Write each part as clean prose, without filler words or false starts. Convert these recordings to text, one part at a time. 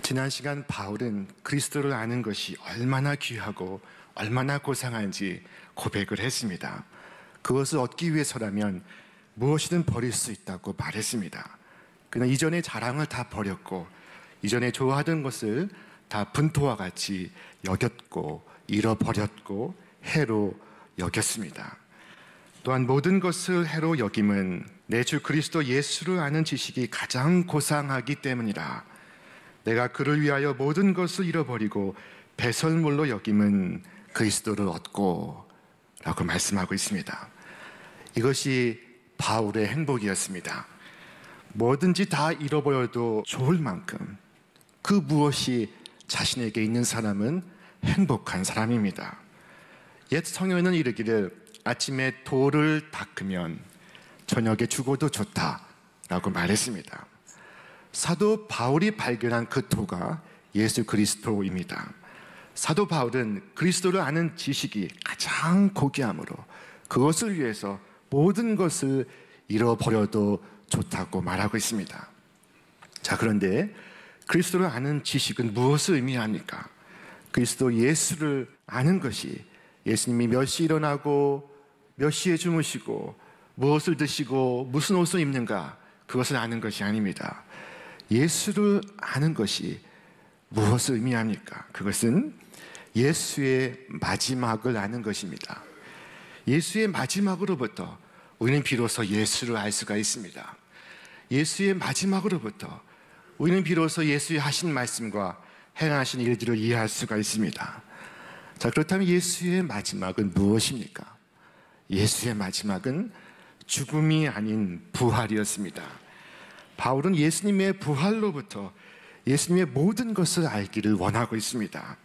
지난 시간 바울은 그리스도를 아는 것이 얼마나 귀하고 얼마나 고상한지 고백을 했습니다. 그것을 얻기 위해서라면 무엇이든 버릴 수 있다고 말했습니다. 그는 이전의 자랑을 다 버렸고 이전에 좋아하던 것을 다 분토와 같이 여겼고 잃어버렸고 해로 여겼습니다. 또한 모든 것을 해로 여김은 내 주 그리스도 예수를 아는 지식이 가장 고상하기 때문이라. 내가 그를 위하여 모든 것을 잃어버리고 배설물로 여김은 그리스도를 얻고 라고 말씀하고 있습니다. 이것이 바울의 행복이었습니다. 뭐든지 다 잃어버려도 좋을 만큼 그 무엇이 자신에게 있는 사람은 행복한 사람입니다. 옛 성경에는 이르기를 아침에 돌을 닦으면 저녁에 죽어도 좋다라고 말했습니다. 사도 바울이 발견한 그 도가 예수 그리스도입니다. 사도 바울은 그리스도를 아는 지식이 가장 고귀하므로 그것을 위해서 모든 것을 잃어버려도 좋다고 말하고 있습니다. 자, 그런데 그리스도를 아는 지식은 무엇을 의미합니까? 그리스도 예수를 아는 것이 예수님이 몇 시에 일어나고 몇 시에 주무시고 무엇을 드시고 무슨 옷을 입는가, 그것을 아는 것이 아닙니다. 예수를 아는 것이 무엇을 의미합니까? 그것은 예수의 마지막을 아는 것입니다. 예수의 마지막으로부터 우리는 비로소 예수를 알 수가 있습니다. 예수의 마지막으로부터 우리는 비로소 예수의 하신 말씀과 행하신 일들을 이해할 수가 있습니다. 자, 그렇다면 예수의 마지막은 무엇입니까? 예수의 마지막은 죽음이 아닌 부활이었습니다. 바울은 예수님의 부활로부터 예수님의 모든 것을 알기를 원하고 있습니다.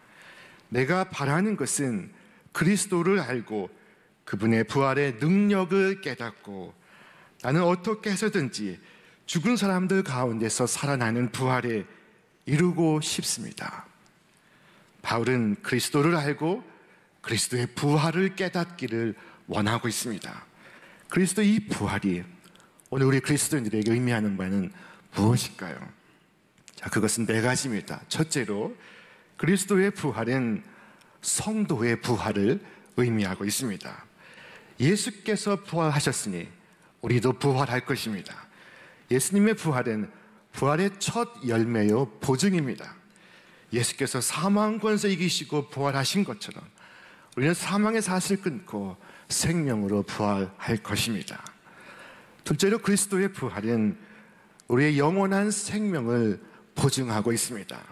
내가 바라는 것은 그리스도를 알고 그분의 부활의 능력을 깨닫고 나는 어떻게 해서든지 죽은 사람들 가운데서 살아나는 부활에 이루고 싶습니다. 바울은 그리스도를 알고 그리스도의 부활을 깨닫기를 원하고 있습니다. 그리스도 이 부활이 오늘 우리 그리스도인들에게 의미하는 바는 무엇일까요? 자, 그것은 네 가지입니다. 첫째로 그리스도의 부활은 성도의 부활을 의미하고 있습니다. 예수께서 부활하셨으니 우리도 부활할 것입니다. 예수님의 부활은 부활의 첫 열매요 보증입니다. 예수께서 사망 권세 이기시고 부활하신 것처럼 우리는 사망의 사슬을 끊고 생명으로 부활할 것입니다. 둘째로 그리스도의 부활은 우리의 영원한 생명을 보증하고 있습니다.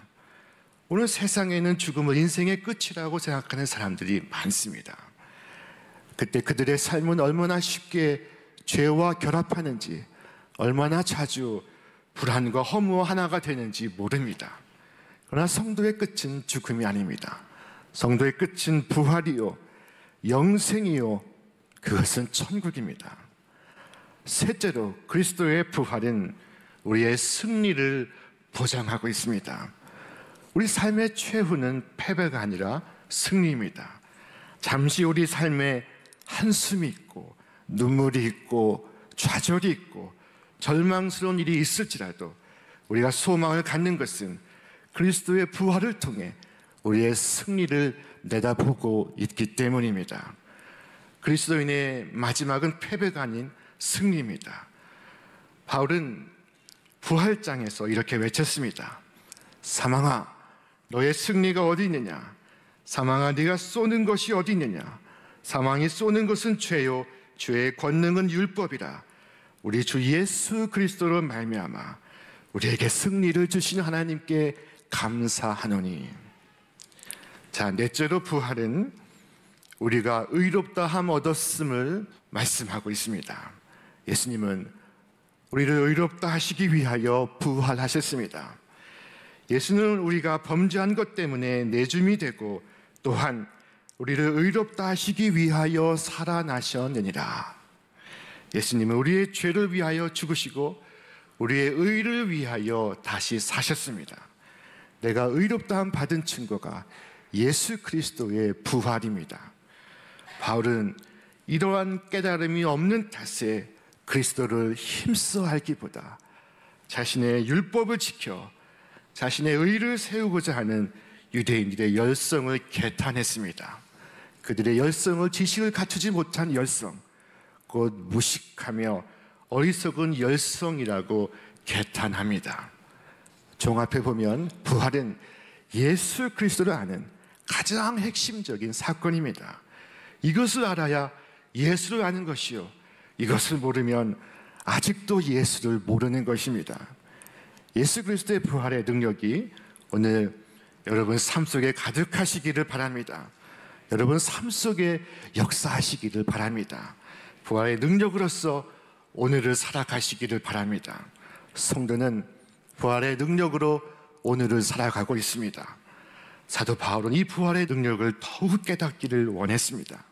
오늘 세상에는 죽음을 인생의 끝이라고 생각하는 사람들이 많습니다. 그때 그들의 삶은 얼마나 쉽게 죄와 결합하는지, 얼마나 자주 불안과 허무와 하나가 되는지 모릅니다. 그러나 성도의 끝은 죽음이 아닙니다. 성도의 끝은 부활이요 영생이요 그것은 천국입니다. 셋째로 그리스도의 부활은 우리의 승리를 보장하고 있습니다. 우리 삶의 최후는 패배가 아니라 승리입니다. 잠시 우리 삶에 한숨이 있고 눈물이 있고 좌절이 있고 절망스러운 일이 있을지라도 우리가 소망을 갖는 것은 그리스도의 부활을 통해 우리의 승리를 내다보고 있기 때문입니다. 그리스도인의 마지막은 패배가 아닌 승리입니다. 바울은 부활장에서 이렇게 외쳤습니다. 사망아, 너의 승리가 어디 있느냐? 사망아, 네가 쏘는 것이 어디 있느냐? 사망이 쏘는 것은 죄요, 죄의 권능은 율법이라. 우리 주 예수 그리스도로 말미암아 우리에게 승리를 주신 하나님께 감사하노니. 자, 넷째로 부활은 우리가 의롭다함 얻었음을 말씀하고 있습니다. 예수님은 우리를 의롭다 하시기 위하여 부활하셨습니다. 예수는 우리가 범죄한 것 때문에 내줌이 되고 또한 우리를 의롭다 하시기 위하여 살아나셨느니라. 예수님은 우리의 죄를 위하여 죽으시고 우리의 의를 위하여 다시 사셨습니다. 내가 의롭다함 받은 증거가 예수 그리스도의 부활입니다. 바울은 이러한 깨달음이 없는 탓에 그리스도를 힘써 알기보다 자신의 율법을 지켜 자신의 의를 세우고자 하는 유대인들의 열성을 개탄했습니다. 그들의 열성을 지식을 갖추지 못한 열성, 곧 무식하며 어리석은 열성이라고 개탄합니다. 종합해 보면 부활은 예수 그리스도를 아는 가장 핵심적인 사건입니다. 이것을 알아야 예수를 아는 것이요, 이것을 모르면 아직도 예수를 모르는 것입니다. 예수 그리스도의 부활의 능력이 오늘 여러분 삶 속에 가득하시기를 바랍니다. 여러분 삶 속에 역사하시기를 바랍니다. 부활의 능력으로서 오늘을 살아가시기를 바랍니다. 성도는 부활의 능력으로 오늘을 살아가고 있습니다. 사도 바울은 이 부활의 능력을 더욱 깨닫기를 원했습니다.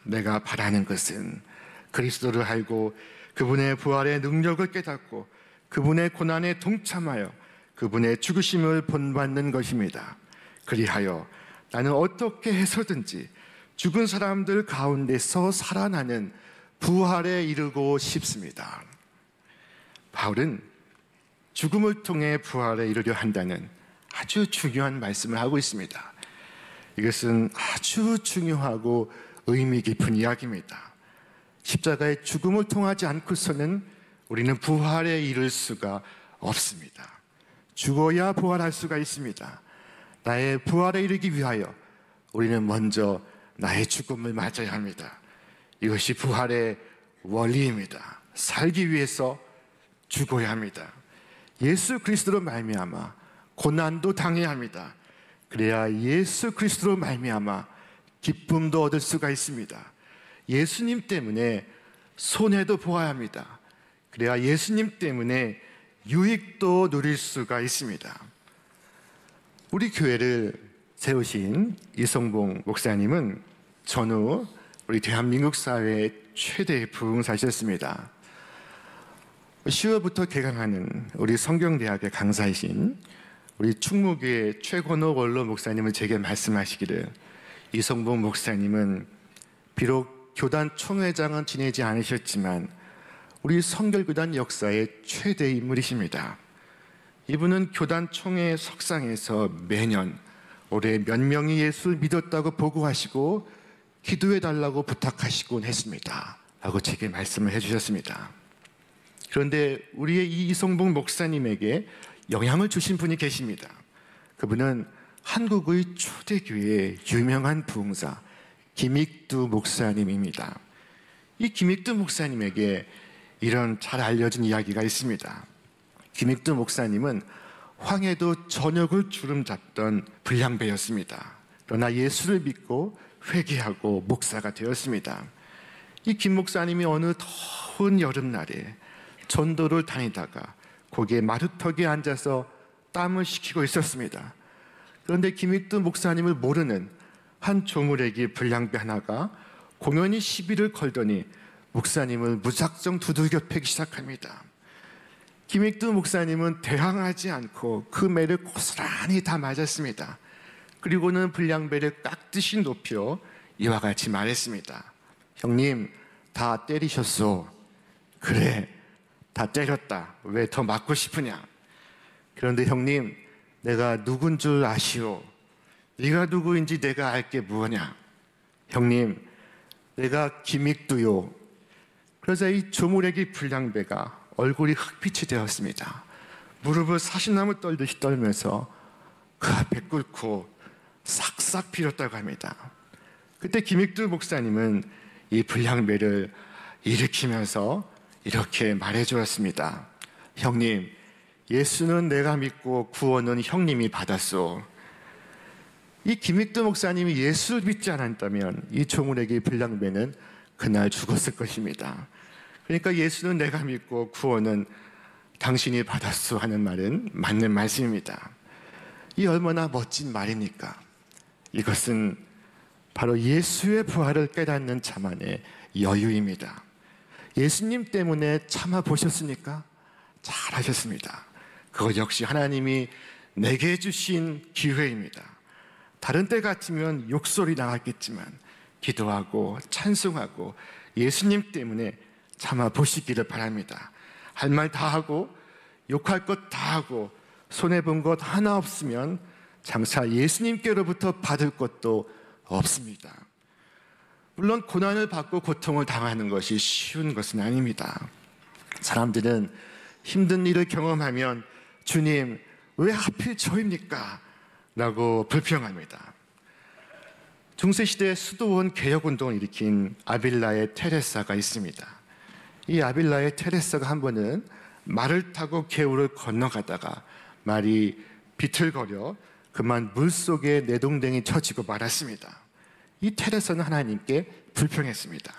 내가 바라는 것은 그리스도를 알고 그분의 부활의 능력을 깨닫고 그분의 고난에 동참하여 그분의 죽으심을 본받는 것입니다. 그리하여 나는 어떻게 해서든지 죽은 사람들 가운데서 살아나는 부활에 이르고 싶습니다. 바울은 죽음을 통해 부활에 이르려 한다는 아주 중요한 말씀을 하고 있습니다. 이것은 아주 중요하고 의미 깊은 이야기입니다. 십자가의 죽음을 통하지 않고서는 우리는 부활에 이를 수가 없습니다. 죽어야 부활할 수가 있습니다. 나의 부활에 이르기 위하여 우리는 먼저 나의 죽음을 맞아야 합니다. 이것이 부활의 원리입니다. 살기 위해서 죽어야 합니다. 예수 그리스도로 말미암아 고난도 당해야 합니다. 그래야 예수 그리스도로 말미암아 기쁨도 얻을 수가 있습니다. 예수님 때문에 손해도 보아야 합니다. 그래야 예수님 때문에 유익도 누릴 수가 있습니다. 우리 교회를 세우신 이성봉 목사님은 전후 우리 대한민국 사회의 최대의 부흥사셨습니다. 10월부터 개강하는 우리 성경대학의 강사이신 우리 충무교회 최건호 원로 목사님은 제게 말씀하시기를, 이성봉 목사님은 비록 교단 총회장은 지내지 않으셨지만 우리 성결교단 역사의 최대 인물이십니다. 이분은 교단 총회 석상에서 매년 올해 몇 명이 예수를 믿었다고 보고하시고 기도해달라고 부탁하시곤 했습니다 라고 제게 말씀을 해주셨습니다. 그런데 우리의 이 이성봉 목사님에게 영향을 주신 분이 계십니다. 그분은 한국의 초대교회의 유명한 부흥사 김익두 목사님입니다. 이 김익두 목사님에게 이런 잘 알려진 이야기가 있습니다. 김익두 목사님은 황해도 전역을 주름잡던 불량배였습니다. 그러나 예수를 믿고 회개하고 목사가 되었습니다. 이 김 목사님이 어느 더운 여름날에 전도를 다니다가 거기에 마루턱에 앉아서 땀을 식히고 있었습니다. 그런데 김익두 목사님을 모르는 한 조무래기 불량배 하나가 공연히 시비를 걸더니 목사님을 무작정 두들겨 패기 시작합니다. 김익두 목사님은 대항하지 않고 그 매를 고스란히 다 맞았습니다. 그리고는 불량배를 깍듯이 높여 이와 같이 말했습니다. 형님, 다 때리셨소. 그래, 다 때렸다. 왜 더 맞고 싶으냐? 그런데 형님, 내가 누군 줄 아시오? 네가 누구인지 내가 알게 무엇냐? 형님, 내가 김익두요. 그러자 이 조무래기 불량배가 얼굴이 흑빛이 되었습니다. 무릎을 사시나무 떨듯이 떨면서 그 앞에 꿇고 싹싹 빌었다고 합니다. 그때 김익두 목사님은 이 불량배를 일으키면서 이렇게 말해주었습니다. 형님, 예수는 내가 믿고 구원은 형님이 받았소. 이 김익두 목사님이 예수를 믿지 않았다면 이 조무래기 불량배는 그날 죽었을 것입니다. 그러니까 예수는 내가 믿고 구원은 당신이 받았소 하는 말은 맞는 말씀입니다. 이 얼마나 멋진 말입니까? 이것은 바로 예수의 부활을 깨닫는 자만의 여유입니다. 예수님 때문에 참아 보셨습니까? 잘하셨습니다. 그것 역시 하나님이 내게 주신 기회입니다. 다른 때 같으면 욕설이 나왔겠지만 기도하고 찬송하고 예수님 때문에 참아 보시기를 바랍니다. 할 말 다 하고 욕할 것 다 하고 손해본 것 하나 없으면 장차 예수님께로부터 받을 것도 없습니다. 물론 고난을 받고 고통을 당하는 것이 쉬운 것은 아닙니다. 사람들은 힘든 일을 경험하면 주님, 왜 하필 저입니까? 라고 불평합니다. 중세시대 수도원 개혁운동을 일으킨 아빌라의 테레사가 있습니다. 이 아빌라의 테레사가 한 번은 말을 타고 개울을 건너가다가 말이 비틀거려 그만 물속에 내동댕이 쳐지고 말았습니다. 이 테레사는 하나님께 불평했습니다.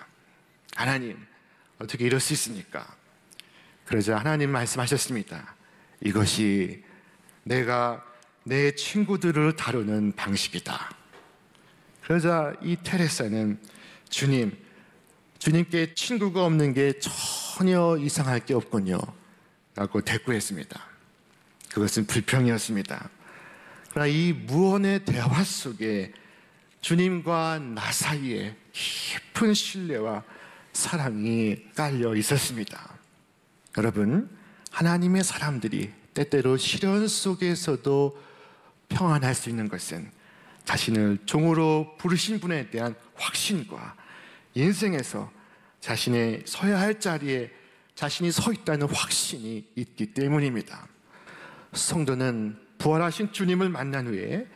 하나님, 어떻게 이럴 수 있습니까? 그러자 하나님 말씀하셨습니다. 이것이 내가 내 친구들을 다루는 방식이다. 그러자 이 테레사는 주님께 친구가 없는 게 전혀 이상할 게 없군요 라고 대꾸했습니다. 그것은 불평이었습니다. 그러나 이 무언의 대화 속에 주님과 나 사이에 깊은 신뢰와 사랑이 깔려 있었습니다. 여러분, 하나님의 사람들이 때때로 시련 속에서도 평안할 수 있는 것은 자신을 종으로 부르신 분에 대한 확신과 인생에서 자신의 서야 할 자리에 자신이 서 있다는 확신이 있기 때문입니다. 성도는 부활하신 주님을 만난 후에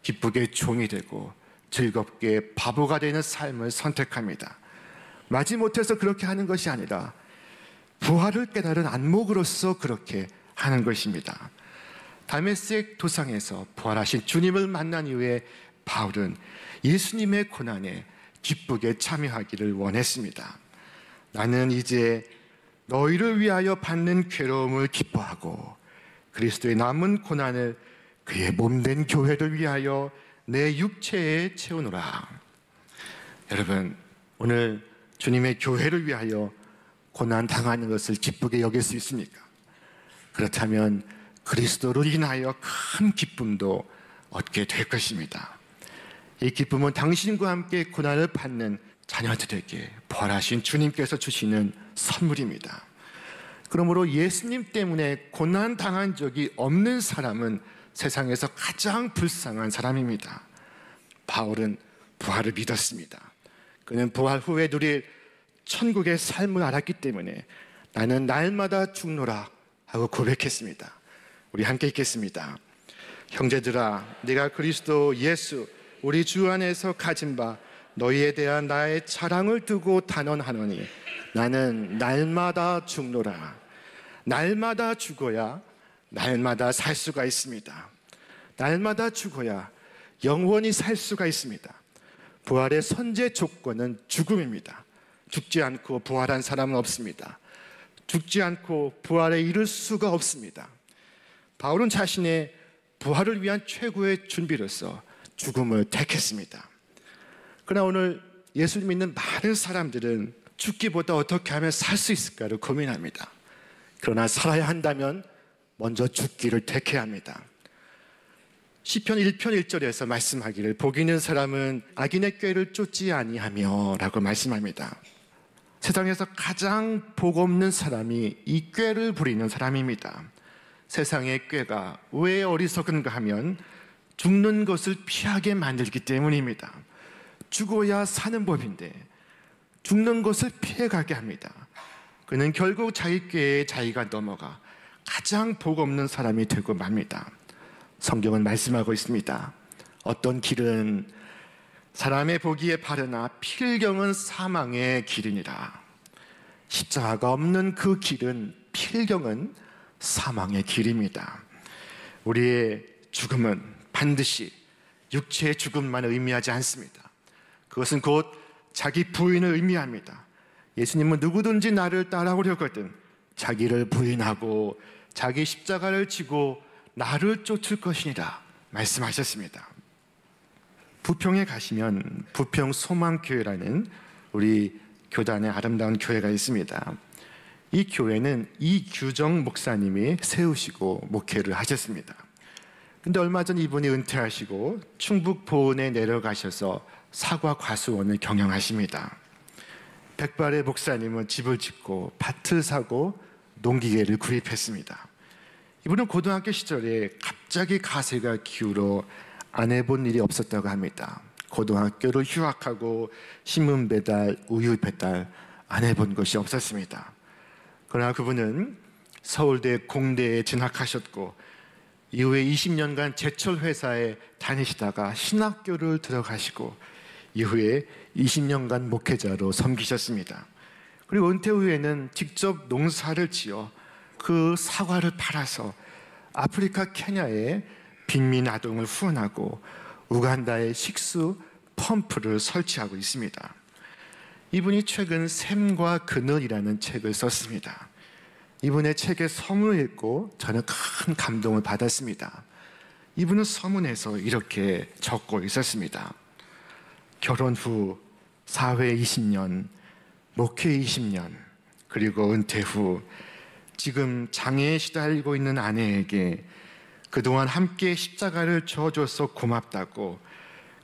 기쁘게 종이 되고 즐겁게 바보가 되는 삶을 선택합니다. 마지못해서 그렇게 하는 것이 아니라 부활을 깨달은 안목으로서 그렇게 하는 것입니다. 다메섹 도상에서 부활하신 주님을 만난 이후에 바울은 예수님의 고난에 기쁘게 참여하기를 원했습니다. 나는 이제 너희를 위하여 받는 괴로움을 기뻐하고 그리스도의 남은 고난을 그의 몸된 교회를 위하여 내 육체에 채우노라. 여러분, 오늘 주님의 교회를 위하여 고난 당하는 것을 기쁘게 여길 수 있습니까? 그렇다면 그리스도를 인하여 큰 기쁨도 얻게 될 것입니다. 이 기쁨은 당신과 함께 고난을 받는 자녀들에게 부활하신 주님께서 주시는 선물입니다. 그러므로 예수님 때문에 고난 당한 적이 없는 사람은 세상에서 가장 불쌍한 사람입니다. 바울은 부활을 믿었습니다. 그는 부활 후에 누릴 천국의 삶을 알았기 때문에 나는 날마다 죽노라 하고 고백했습니다. 우리 함께 읽겠습니다. 형제들아, 내가 그리스도 예수 우리 주 안에서 가진 바 너희에 대한 나의 자랑을 두고 단언하노니 나는 날마다 죽노라. 날마다 죽어야 날마다 살 수가 있습니다. 날마다 죽어야 영원히 살 수가 있습니다. 부활의 선제 조건은 죽음입니다. 죽지 않고 부활한 사람은 없습니다. 죽지 않고 부활에 이를 수가 없습니다. 바울은 자신의 부활을 위한 최고의 준비로서 죽음을 택했습니다. 그러나 오늘 예수를 믿는 많은 사람들은 죽기보다 어떻게 하면 살 수 있을까를 고민합니다. 그러나 살아야 한다면 먼저 죽기를 택해야 합니다. 시편 1편 1절에서 말씀하기를 복 있는 사람은 악인의 꾀를 쫓지 아니하며 라고 말씀합니다. 세상에서 가장 복 없는 사람이 이 꾀를 부리는 사람입니다. 세상의 꾀가 왜 어리석은가 하면 죽는 것을 피하게 만들기 때문입니다. 죽어야 사는 법인데 죽는 것을 피해가게 합니다. 그는 결국 자기 꾀에 자기가 넘어가 가장 복 없는 사람이 되고 맙니다. 성경은 말씀하고 있습니다. 어떤 길은 사람의 보기에 바르나 필경은 사망의 길이니라. 십자가가 없는 그 길은 필경은 사망의 길입니다. 우리의 죽음은 반드시 육체의 죽음만 의미하지 않습니다. 그것은 곧 자기 부인을 의미합니다. 예수님은 누구든지 나를 따라오려거든 자기를 부인하고 자기 십자가를 지고 나를 쫓을 것이니라 말씀하셨습니다. 부평에 가시면 부평 소망교회라는 우리 교단의 아름다운 교회가 있습니다. 이 교회는 이규정 목사님이 세우시고 목회를 하셨습니다. 근데 얼마 전 이분이 은퇴하시고 충북 보은에 내려가셔서 사과 과수원을 경영하십니다. 백발의 목사님은 집을 짓고 밭을 사고 농기계를 구입했습니다. 이분은 고등학교 시절에 갑자기 가세가 기울어 안 해본 일이 없었다고 합니다. 고등학교를 휴학하고 신문 배달, 우유 배달 안 해본 것이 없었습니다. 그러나 그분은 서울대 공대에 진학하셨고 이후에 20년간 제철 회사에 다니시다가 신학교를 들어가시고 이후에 20년간 목회자로 섬기셨습니다. 그리고 은퇴 후에는 직접 농사를 지어 그 사과를 팔아서 아프리카 케냐에 빈민 아동을 후원하고 우간다에 식수 펌프를 설치하고 있습니다. 이분이 최근 샘과 그늘이라는 책을 썼습니다. 이분의 책의 서문을 읽고 저는 큰 감동을 받았습니다. 이분은 서문에서 이렇게 적고 있었습니다. 결혼 후 사회 20년, 목회 20년, 그리고 은퇴 후 지금 장애에 시달리고 있는 아내에게 그동안 함께 십자가를 져줘서 고맙다고,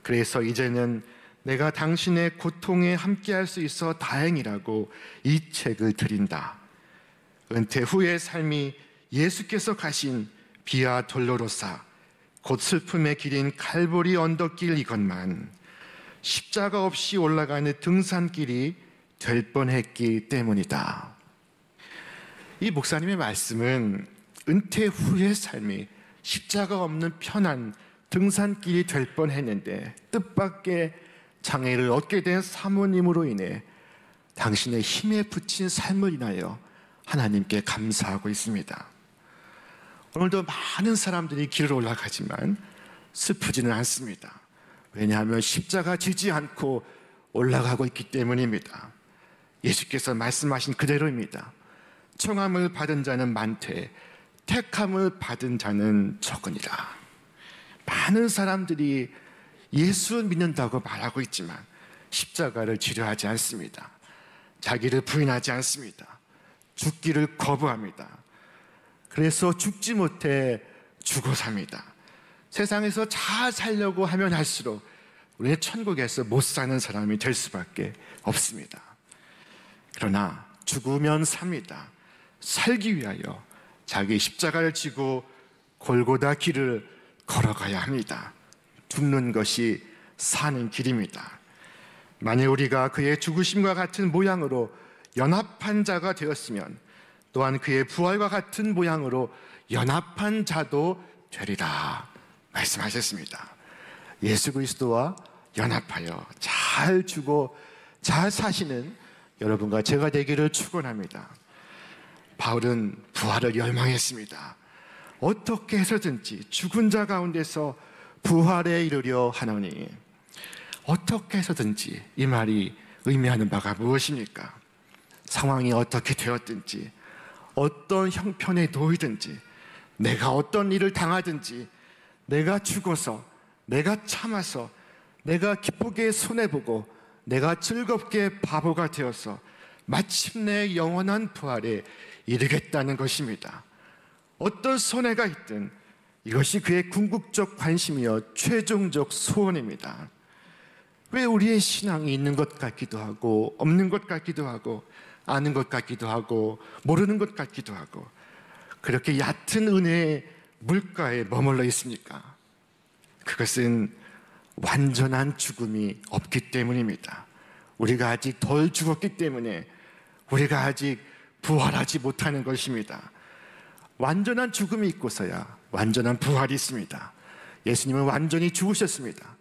그래서 이제는 내가 당신의 고통에 함께할 수 있어 다행이라고 이 책을 드린다. 은퇴 후의 삶이 예수께서 가신 비아 돌로로사, 곧 슬픔의 길인 칼보리 언덕길 이것만 십자가 없이 올라가는 등산길이 될 뻔했기 때문이다. 이 목사님의 말씀은 은퇴 후의 삶이 십자가 없는 편한 등산길이 될 뻔했는데 뜻밖의 장애를 얻게 된 사모님으로 인해 당신의 힘에 붙인 삶을 인하여 하나님께 감사하고 있습니다. 오늘도 많은 사람들이 길을 올라가지만 슬프지는 않습니다. 왜냐하면 십자가 지지 않고 올라가고 있기 때문입니다. 예수께서 말씀하신 그대로입니다. 청함을 받은 자는 많되 택함을 받은 자는 적으니라. 많은 사람들이 예수 믿는다고 말하고 있지만 십자가를 지려하지 않습니다. 자기를 부인하지 않습니다. 죽기를 거부합니다. 그래서 죽지 못해 죽어 삽니다. 세상에서 잘 살려고 하면 할수록 우리는 천국에서 못 사는 사람이 될 수밖에 없습니다. 그러나 죽으면 삽니다. 살기 위하여 자기 십자가를 지고 골고다 길을 걸어가야 합니다. 죽는 것이 사는 길입니다. 만일 우리가 그의 죽으심과 같은 모양으로 연합한 자가 되었으면 또한 그의 부활과 같은 모양으로 연합한 자도 되리라 말씀하셨습니다. 예수 그리스도와 연합하여 잘 죽고 잘 사시는 여러분과 제가 되기를 축원합니다. 바울은 부활을 열망했습니다. 어떻게 해서든지 죽은 자 가운데서 부활에 이르려 하노니, 어떻게 해서든지 이 말이 의미하는 바가 무엇입니까? 상황이 어떻게 되었든지, 어떤 형편에 놓이든지, 내가 어떤 일을 당하든지, 내가 죽어서, 내가 참아서, 내가 기쁘게 손해보고, 내가 즐겁게 바보가 되어서 마침내 영원한 부활에 이르겠다는 것입니다. 어떤 손해가 있든 이것이 그의 궁극적 관심이요 최종적 소원입니다. 왜 우리의 신앙이 있는 것 같기도 하고 없는 것 같기도 하고 아는 것 같기도 하고 모르는 것 같기도 하고 그렇게 얕은 은혜의 물가에 머물러 있습니까? 그것은 완전한 죽음이 없기 때문입니다. 우리가 아직 덜 죽었기 때문에 우리가 아직 부활하지 못하는 것입니다. 완전한 죽음이 있고서야 완전한 부활이 있습니다. 예수님은 완전히 죽으셨습니다.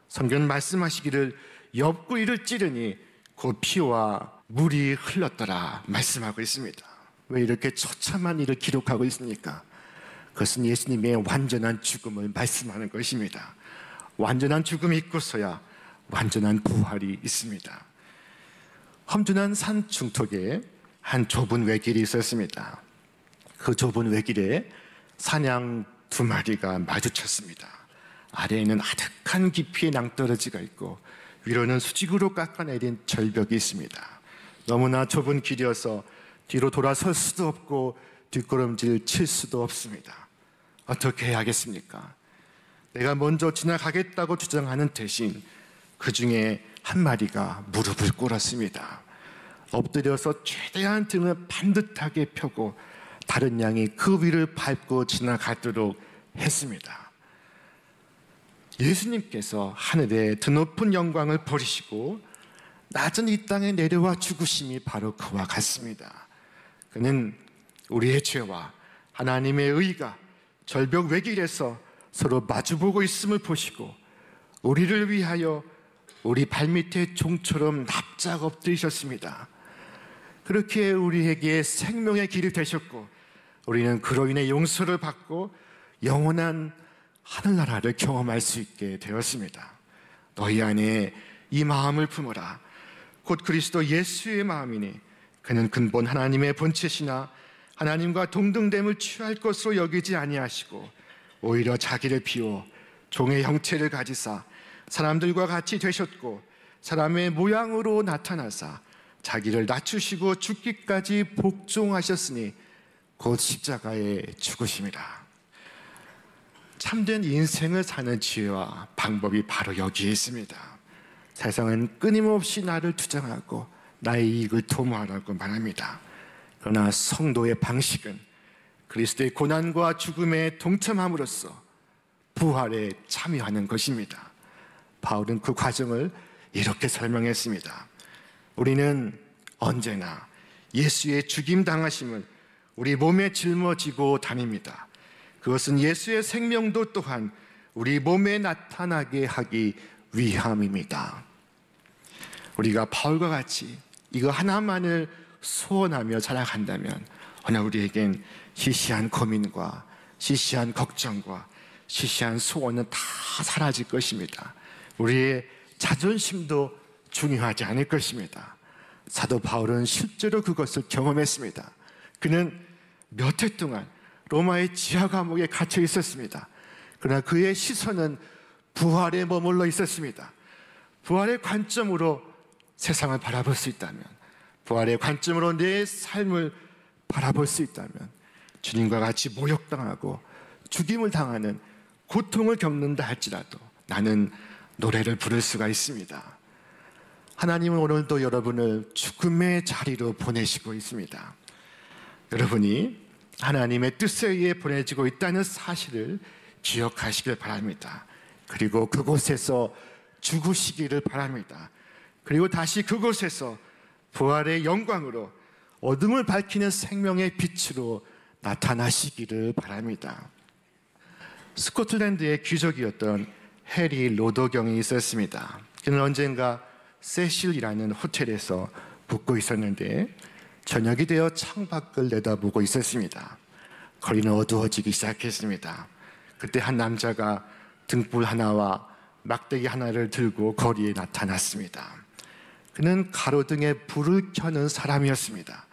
성경은 말씀하시기를 옆구리를 찌르니 그 피와 물이 흘렀더라 말씀하고 있습니다. 왜 이렇게 처참한 일을 기록하고 있습니까? 그것은 예수님의 완전한 죽음을 말씀하는 것입니다. 완전한 죽음이 있고서야 완전한 부활이 있습니다. 험준한 산 중턱에 한 좁은 외길이 있었습니다. 그 좁은 외길에 사냥 2마리가 마주쳤습니다. 아래에는 아득한 깊이의 낭떠러지가 있고 위로는 수직으로 깎아내린 절벽이 있습니다. 너무나 좁은 길이어서 뒤로 돌아설 수도 없고 뒷걸음질 칠 수도 없습니다. 어떻게 해야겠습니까? 내가 먼저 지나가겠다고 주장하는 대신 그 중에 한 마리가 무릎을 꿇었습니다. 엎드려서 최대한 등을 반듯하게 펴고 다른 양이 그 위를 밟고 지나가도록 했습니다. 예수님께서 하늘의 드높은 영광을 버리시고 낮은 이 땅에 내려와 죽으심이 바로 그와 같습니다. 그는 우리의 죄와 하나님의 의가 절벽 외길에서 서로 마주보고 있음을 보시고 우리를 위하여 우리 발밑에 종처럼 납작 엎드리셨습니다. 그렇게 우리에게 생명의 길이 되셨고 우리는 그로 인해 용서를 받고 영원한 하늘나라를 경험할 수 있게 되었습니다. 너희 안에 이 마음을 품으라. 곧 그리스도 예수의 마음이니 그는 근본 하나님의 본체시나 하나님과 동등됨을 취할 것으로 여기지 아니하시고 오히려 자기를 비워 종의 형체를 가지사 사람들과 같이 되셨고 사람의 모양으로 나타나사 자기를 낮추시고 죽기까지 복종하셨으니 곧 십자가에 죽으심이라. 참된 인생을 사는 지혜와 방법이 바로 여기에 있습니다. 세상은 끊임없이 나를 투정하고 나의 이익을 도모하라고 말합니다. 그러나 성도의 방식은 그리스도의 고난과 죽음에 동참함으로써 부활에 참여하는 것입니다. 바울은 그 과정을 이렇게 설명했습니다. 우리는 언제나 예수의 죽임 당하심을 우리 몸에 짊어지고 다닙니다. 그것은 예수의 생명도 또한 우리 몸에 나타나게 하기 위함입니다. 우리가 바울과 같이 이거 하나만을 소원하며 살아간다면 오늘 우리에겐 시시한 고민과 시시한 걱정과 시시한 소원은 다 사라질 것입니다. 우리의 자존심도 중요하지 않을 것입니다. 사도 바울은 실제로 그것을 경험했습니다. 그는 몇 해 동안 로마의 지하 감옥에 갇혀 있었습니다. 그러나 그의 시선은 부활에 머물러 있었습니다. 부활의 관점으로 세상을 바라볼 수 있다면, 부활의 관점으로 내 삶을 바라볼 수 있다면 주님과 같이 모욕당하고 죽임을 당하는 고통을 겪는다 할지라도 나는 노래를 부를 수가 있습니다. 하나님은 오늘도 여러분을 죽음의 자리로 보내시고 있습니다. 여러분이 하나님의 뜻에 의해 보내지고 있다는 사실을 기억하시길 바랍니다. 그리고 그곳에서 죽으시기를 바랍니다. 그리고 다시 그곳에서 부활의 영광으로 어둠을 밝히는 생명의 빛으로 나타나시기를 바랍니다. 스코틀랜드의 귀족이었던 해리 로더경이 있었습니다. 그는 언젠가 세실이라는 호텔에서 묵고 있었는데 저녁이 되어 창밖을 내다보고 있었습니다. 거리는 어두워지기 시작했습니다. 그때 한 남자가 등불 하나와 막대기 하나를 들고 거리에 나타났습니다. 그는 가로등에 불을 켜는 사람이었습니다.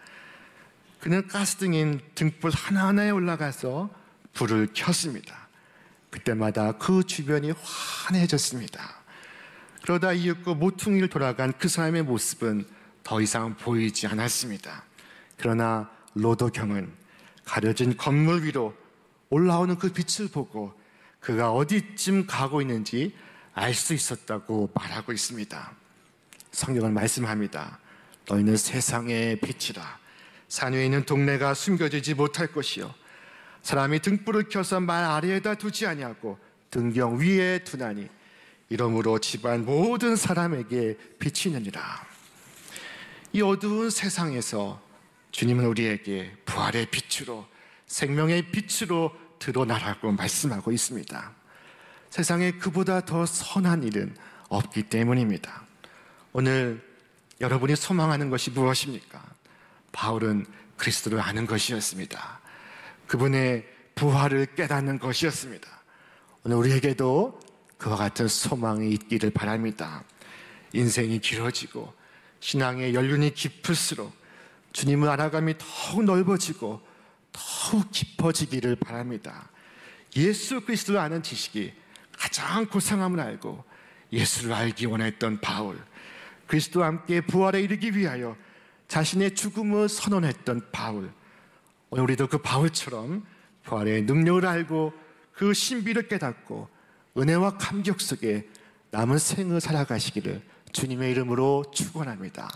그는 가스등인 등불 하나하나에 올라가서 불을 켰습니다. 그때마다 그 주변이 환해졌습니다. 그러다 이윽고 모퉁이를 돌아간 그 사람의 모습은 더 이상 보이지 않았습니다. 그러나 로더경은 가려진 건물 위로 올라오는 그 빛을 보고 그가 어디쯤 가고 있는지 알 수 있었다고 말하고 있습니다. 성경은 말씀합니다. 너희는 세상의 빛이라. 산 위에 있는 동네가 숨겨지지 못할 것이요 사람이 등불을 켜서 말 아래에다 두지 아니하고 등경 위에 두나니 이러므로 집안 모든 사람에게 비치느니라. 이 어두운 세상에서 주님은 우리에게 부활의 빛으로 생명의 빛으로 드러나라고 말씀하고 있습니다. 세상에 그보다 더 선한 일은 없기 때문입니다. 오늘 여러분이 소망하는 것이 무엇입니까? 바울은 그리스도를 아는 것이었습니다. 그분의 부활을 깨닫는 것이었습니다. 오늘 우리에게도 그와 같은 소망이 있기를 바랍니다. 인생이 길어지고 신앙의 연륜이 깊을수록 주님을 알아감이 더욱 넓어지고 더욱 깊어지기를 바랍니다. 예수 그리스도를 아는 지식이 가장 고상함을 알고 예수를 알기 원했던 바울, 그리스도와 함께 부활에 이르기 위하여 자신의 죽음을 선언했던 바울, 오늘 우리도 그 바울처럼 부활의 능력을 알고 그 신비를 깨닫고 은혜와 감격 속에 남은 생을 살아가시기를 주님의 이름으로 축원합니다.